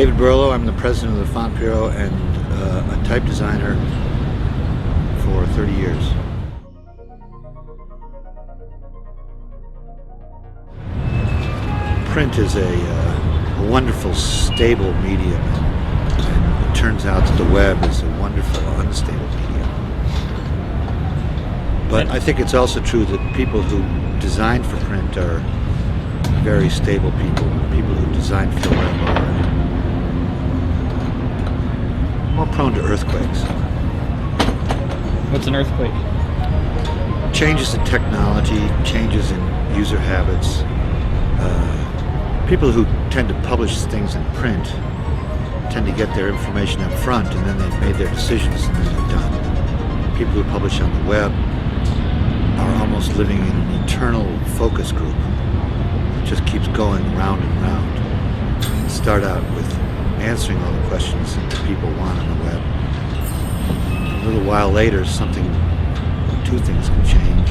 David Berlow. I'm the president of the Font Bureau and a type designer for 30 years. Print is a wonderful, stable medium, and it turns out that the web is a wonderful, unstable medium. But I think it's also true that people who design for print are very stable people. People who design for the web are more prone to earthquakes. What's an earthquake? Changes in technology, changes in user habits. People who tend to publish things in print tend to get their information up front, and then they've made their decisions and then they're done. People who publish on the web are almost living in an eternal focus group. It just keeps going round and round. Start out with answering all the questions that people want on the web. A little while later, two things can change.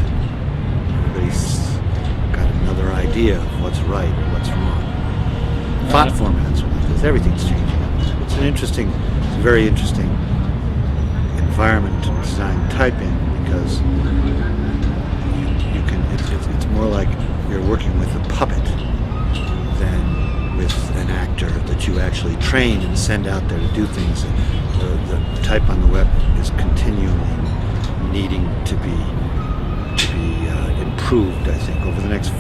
Everybody's got another idea of what's right and what's wrong. Font formats, because everything's changing. It's a very interesting environment to design typing, because you can. It's more like you're working with a puppet than with an actor that you actually train and send out there to do things. The type on the web is continually needing to be improved. I think over the next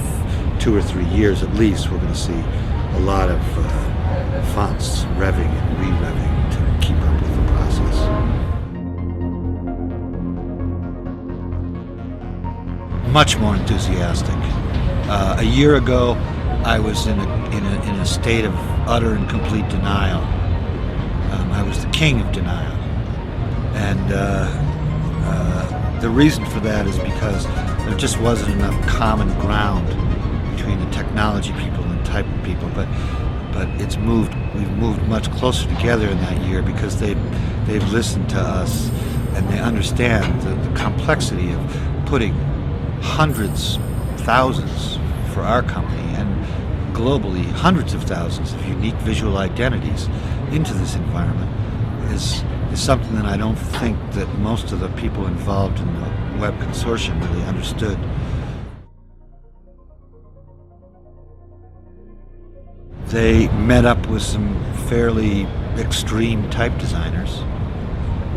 2 or 3 years at least, we're going to see a lot of fonts revving and re-revving to keep up with the process. Much more enthusiastic. A year ago, I was in a state of utter and complete denial. I was the king of denial, and the reason for that is because there just wasn't enough common ground between the technology people and type people. But we've moved much closer together in that year, because they've listened to us and they understand the complexity of putting hundreds, thousands for our company, and globally hundreds of thousands of unique visual identities into this environment is something that I don't think that most of the people involved in the web consortium really understood. They met up with some fairly extreme type designers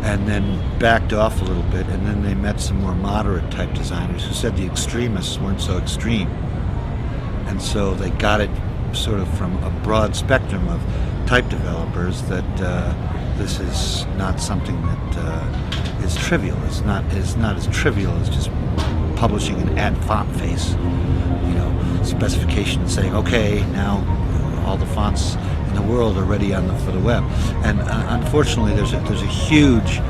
and then backed off a little bit, and then they met some more moderate type designers who said the extremists weren't so extreme. And so they got it sort of from a broad spectrum of type developers that this is not something that is trivial. It's not as trivial as just publishing an add font face, specification and saying, okay, now all the fonts in the world are ready for the web. And unfortunately, there's a huge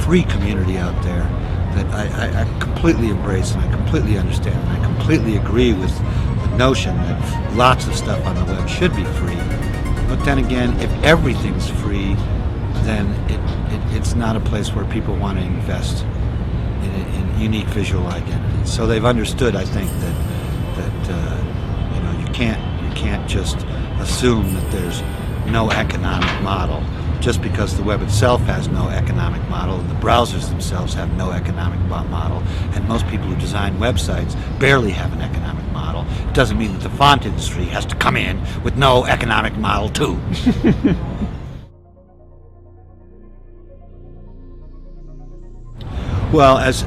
free community out there that I completely embrace and I completely understand, and I completely agree with the notion that lots of stuff on the web should be free. But then again, if everything's free, then it's not a place where people want to invest in unique visual identities. So they've understood, I think, that you can't just assume that there's no economic model just because the web itself has no economic model and the browsers themselves have no economic model, and most people who design websites barely have an economic model. It doesn't mean that the font industry has to come in with no economic model too. Well, as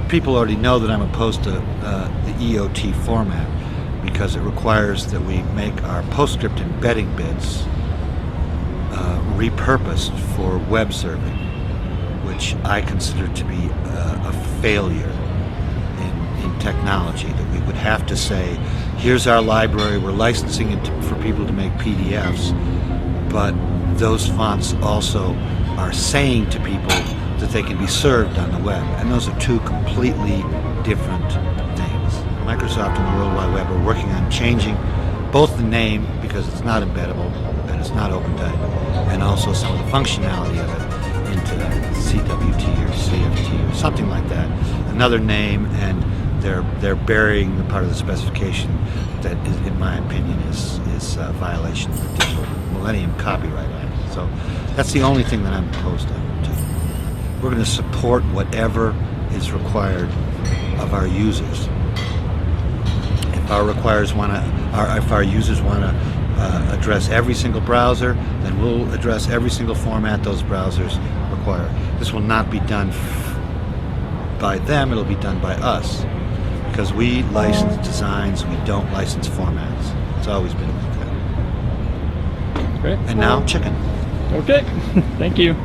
people already know that I'm opposed to the EOT format, because it requires that we make our PostScript embedding bits repurposed for web serving, which I consider to be a failure in technology. That we would have to say, here's our library, we're licensing it for people to make PDFs, but those fonts also are saying to people that they can be served on the web, and those are two completely different things. Microsoft and the World Wide Web are working on changing both the name, because it's not embeddable and it's not open type, and also some of the functionality of it into CWT or CFT or something like that. Another name, and they're burying the part of the specification that, in my opinion, is is a violation of the Digital Millennium Copyright Act. So that's the only thing that I'm opposed to. We're going to support whatever is required of our users. If our users want to address every single browser, then we'll address every single format those browsers require. This will not be done by them, it'll be done by us. Because we license designs, we don't license formats. It's always been like that. Great. And now, chicken. Okay. Thank you.